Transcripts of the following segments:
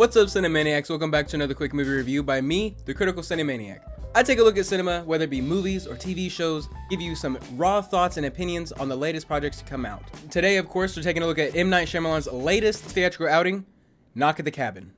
What's up, Cinemaniacs? Welcome back to another quick movie review by me, the Critical Cinemaniac. I take a look at cinema, whether it be movies or TV shows, give you some raw thoughts and opinions on the latest projects to come out. Today, of course, we're taking a look at M Knight Shamalyans' latest theatrical outing, Knock at the Cabin.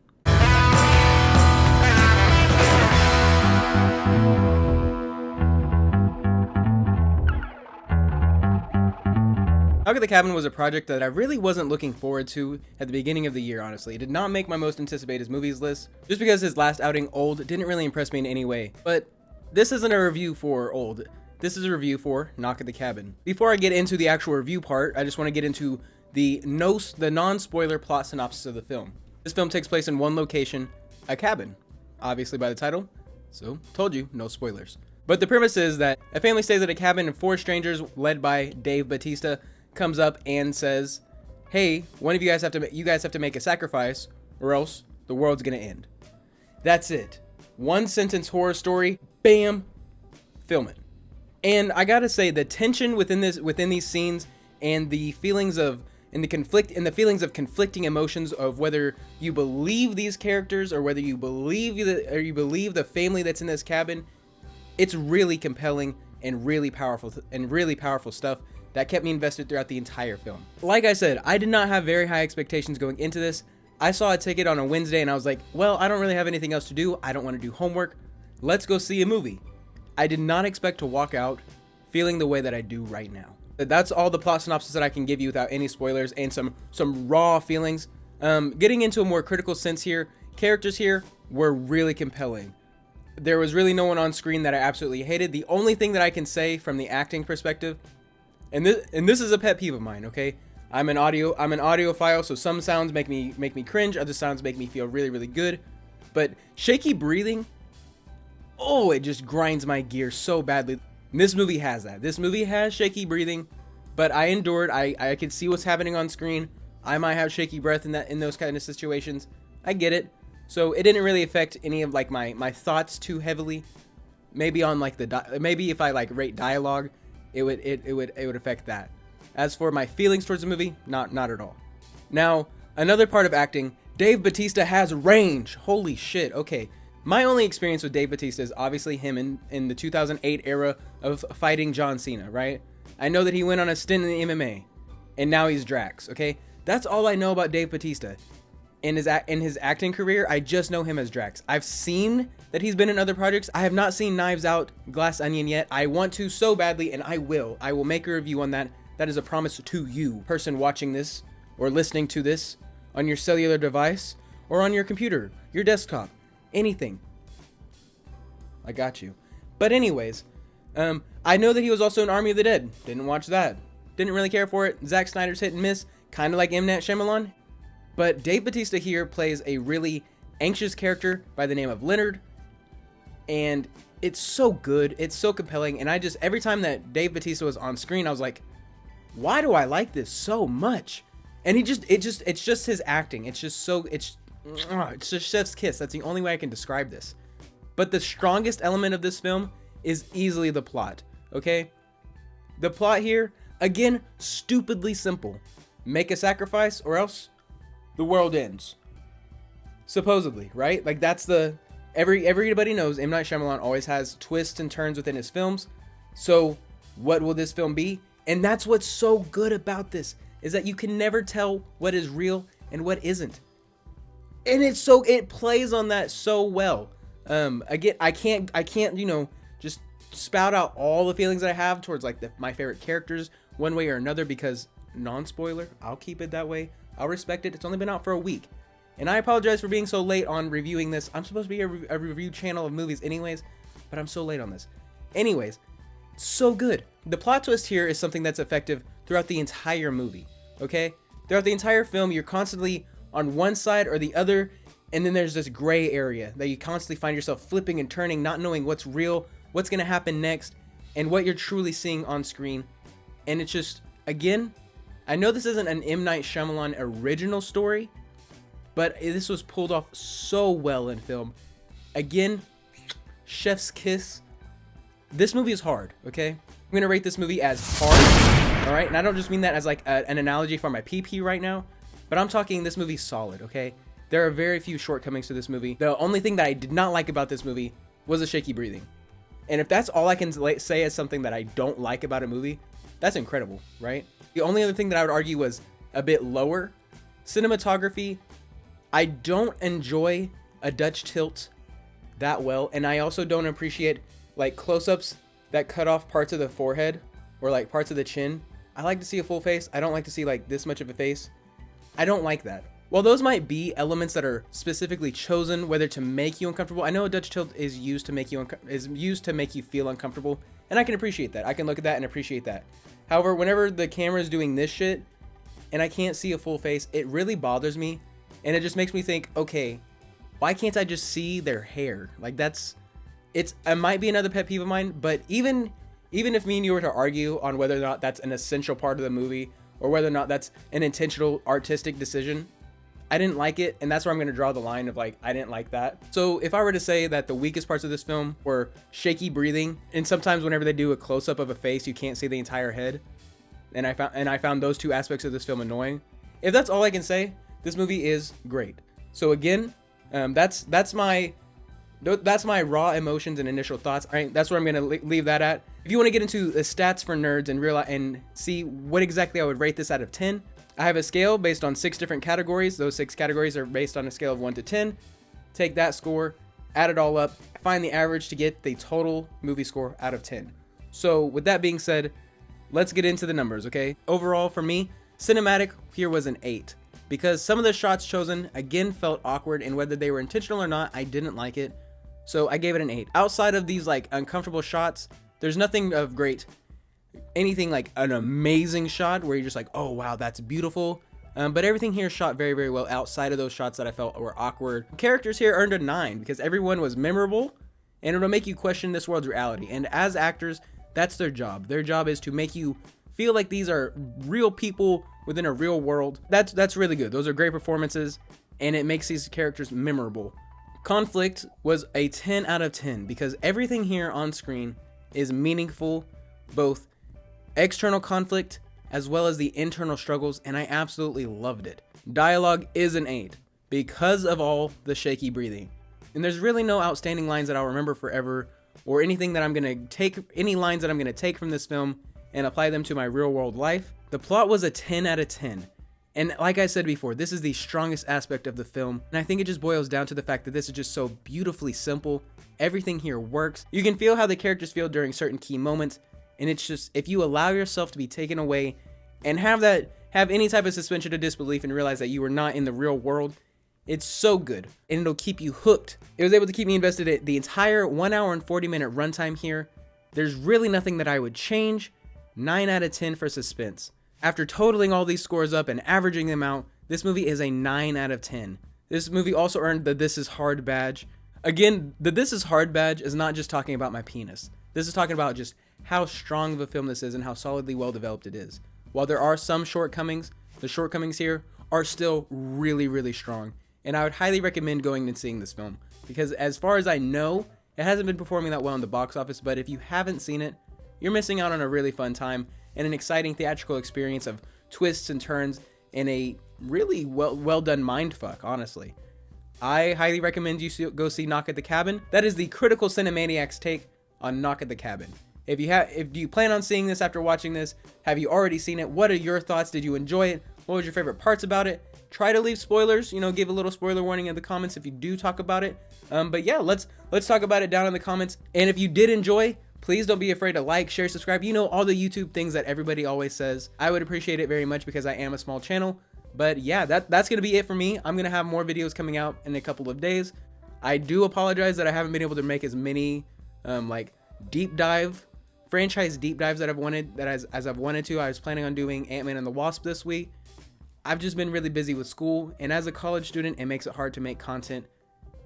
Knock at the Cabin was a project that I really wasn't looking forward to at the beginning of the year, honestly. It did not make my most anticipated movies list, just because his last outing, Old, didn't really impress me in any way. But this isn't a review for Old. This is a review for Knock at the Cabin. Before I get into the actual review part, I just want to get into the non-spoiler plot synopsis of the film. This film takes place in one location, a cabin. Obviously by the title, so told you, no spoilers. But the premise is that a family stays at a cabin and four strangers, led by Dave Bautista, comes up and says, hey, one of you guys have to make a sacrifice or else the world's gonna end. That's it. One sentence horror story, bam, film it. And I gotta say, the tension within these scenes and the feelings of conflicting emotions of whether you believe these characters or whether you believe the family that's in this cabin, it's really compelling and really powerful stuff that kept me invested throughout the entire film. Like I said, I did not have very high expectations going into this. I saw a ticket on a Wednesday and I was like, well, I don't really have anything else to do. I don't want to do homework. Let's go see a movie. I did not expect to walk out feeling the way that I do right now. That's all the plot synopsis that I can give you without any spoilers and some raw feelings. Getting into a more critical sense here, characters here were really compelling. There was really no one on screen that I absolutely hated. The only thing that I can say from the acting perspective, and this is a pet peeve of mine, okay? I'm an audiophile, so some sounds make me cringe, other sounds make me feel really, really good. But shaky breathing, oh, it just grinds my gears so badly. And this movie has that. This movie has shaky breathing, but I endured. I could see what's happening on screen. I might have shaky breath in those kind of situations. I get it. So it didn't really affect any of like my thoughts too heavily. Maybe on like maybe if I like rate dialogue, it would affect that. As for my feelings towards the movie, not at all. Now, another part of acting, Dave Bautista has range. Holy shit. Okay. My only experience with Dave Bautista is obviously him in the 2008 era of fighting John Cena, right? I know that he went on a stint in the MMA, and now he's Drax, okay? That's all I know about Dave Bautista. In his acting career, I just know him as Drax. I've seen that he's been in other projects. I have not seen Knives Out, Glass Onion yet. I want to so badly, and I will. I will make a review on that. That is a promise to you, person watching this or listening to this on your cellular device or on your computer, your desktop, anything. I got you. But anyways, I know that he was also in Army of the Dead. Didn't watch that. Didn't really care for it. Zack Snyder's hit and miss, kind of like M Night Shyamalan. But Dave Bautista here plays a really anxious character by the name of Leonard, and it's so good, it's so compelling, and every time that Dave Bautista was on screen, I was like, why do I like this so much? And it's just his acting. It's just chef's kiss. That's the only way I can describe this. But the strongest element of this film is easily the plot, okay? The plot here, again, stupidly simple. Make a sacrifice or else the world ends. Supposedly, right? Like that's everybody knows M Night Shyamalan always has twists and turns within his films. So what will this film be? And that's what's so good about this, is that you can never tell what is real and what isn't. And it plays on that so well. Again, I can't, just spout out all the feelings that I have towards like my favorite characters one way or another, because non-spoiler, I'll keep it that way. I'll respect it. It's only been out for a week. And I apologize for being so late on reviewing this. I'm supposed to be a review channel of movies anyways, but I'm so late on this. Anyways, so good. The plot twist here is something that's effective throughout the entire movie, okay? Throughout the entire film, you're constantly on one side or the other, and then there's this gray area that you constantly find yourself flipping and turning, not knowing what's real, what's going to happen next, and what you're truly seeing on screen. And it's just, again, I know this isn't an M Night Shyamalan original story, but this was pulled off so well in film. Again, chef's kiss. This movie is hard, okay? I'm gonna rate this movie as hard, all right? And I don't just mean that as like an analogy for my PP right now, but I'm talking this movie's solid, okay? There are very few shortcomings to this movie. The only thing that I did not like about this movie was the shaky breathing. And if that's all I can say as something that I don't like about a movie, that's incredible, right? The only other thing that I would argue was a bit lower. Cinematography, I don't enjoy a Dutch tilt that well, and I also don't appreciate like close-ups that cut off parts of the forehead or like parts of the chin. I like to see a full face. I don't like to see like this much of a face. I don't like that. While those might be elements that are specifically chosen whether to make you uncomfortable, I know a Dutch tilt is used to make you feel uncomfortable, and I can appreciate that. I can look at that and appreciate that. However, whenever the camera is doing this shit and I can't see a full face, it really bothers me, and it just makes me think, okay, why can't I just see their hair? Like it might be another pet peeve of mine, but even if me and you were to argue on whether or not that's an essential part of the movie or whether or not that's an intentional artistic decision, I didn't like it, and that's where I'm going to draw the line of like, I didn't like that. So if I were to say that the weakest parts of this film were shaky breathing, and sometimes whenever they do a close-up of a face, you can't see the entire head, and I found those two aspects of this film annoying. If that's all I can say, this movie is great. So again, that's my raw emotions and initial thoughts. All right, that's where I'm going to leave that at. If you want to get into the stats for nerds and realize and see what exactly I would rate this out of 10, I have a scale based on 6 different categories. Those 6 categories are based on a scale of 1 to 10. Take that score, add it all up, find the average to get the total movie score out of 10. So with that being said, let's get into the numbers, okay? Overall, for me, cinematic here was an 8. Because some of the shots chosen, again, felt awkward, and whether they were intentional or not, I didn't like it. So I gave it an 8. Outside of these like uncomfortable shots, there's nothing of great, anything like an amazing shot where you're just like, oh wow, that's beautiful. But everything here shot very, very well outside of those shots that I felt were awkward. Characters here earned a 9 because everyone was memorable, and it'll make you question this world's reality. And as actors, that's their job. Their job is to make you feel like these are real people within a real world. That's really good. Those are great performances, and it makes these characters memorable. Conflict was a 10 out of 10 because everything here on screen is meaningful, both external conflict as well as the internal struggles, and I absolutely loved it. Dialogue is an 8 because of all the shaky breathing. And there's really no outstanding lines that I'll remember forever, or anything that I'm gonna take, any lines that I'm gonna take from this film and apply them to my real world life. The plot was a 10 out of 10. And like I said before, this is the strongest aspect of the film, and I think it just boils down to the fact that this is just so beautifully simple. Everything here works. You can feel how the characters feel during certain key moments, and it's just, if you allow yourself to be taken away and have any type of suspension of disbelief and realize that you are not in the real world, it's so good, and it'll keep you hooked. It was able to keep me invested at the entire 1 hour and 40 minute runtime here. There's really nothing that I would change. 9 out of 10 for suspense. After totaling all these scores up and averaging them out, this movie is a 9 out of 10. This movie also earned the This Is Hard badge. Again, the This Is Hard badge is not just talking about my penis. This is talking about just how strong of a film this is and how solidly well developed it is. While there are some shortcomings, the shortcomings here are still really, really strong. And I would highly recommend going and seeing this film, because as far as I know, it hasn't been performing that well in the box office, but if you haven't seen it, you're missing out on a really fun time and an exciting theatrical experience of twists and turns and a really well done mindfuck, honestly. I highly recommend you go see Knock at the Cabin. That is the Critical Cinemaniacs take on Knock at the Cabin. If you plan on seeing this after watching this, have you already seen it? What are your thoughts? Did you enjoy it? What was your favorite parts about it? Try to leave spoilers, give a little spoiler warning in the comments if you do talk about it. But yeah, let's talk about it down in the comments. And if you did enjoy, please don't be afraid to like, share, subscribe. All the YouTube things that everybody always says. I would appreciate it very much because I am a small channel. But yeah, that's going to be it for me. I'm going to have more videos coming out in a couple of days. I do apologize that I haven't been able to make as many franchise deep dives that I've wanted, as I've wanted to. I was planning on doing Ant-Man and the Wasp this week. I've just been really busy with school, and as a college student, it makes it hard to make content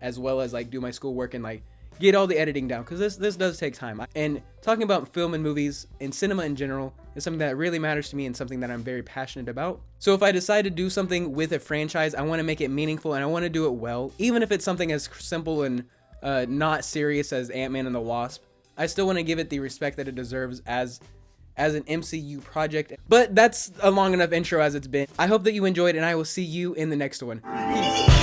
as well as do my schoolwork and get all the editing down, because this does take time. And talking about film and movies and cinema in general is something that really matters to me and something that I'm very passionate about. So if I decide to do something with a franchise, I want to make it meaningful and I want to do it well, even if it's something as simple and not serious as Ant-Man and the Wasp. I still want to give it the respect that it deserves as an MCU project. But that's a long enough intro as it's been. I hope that you enjoyed, and I will see you in the next one. Peace.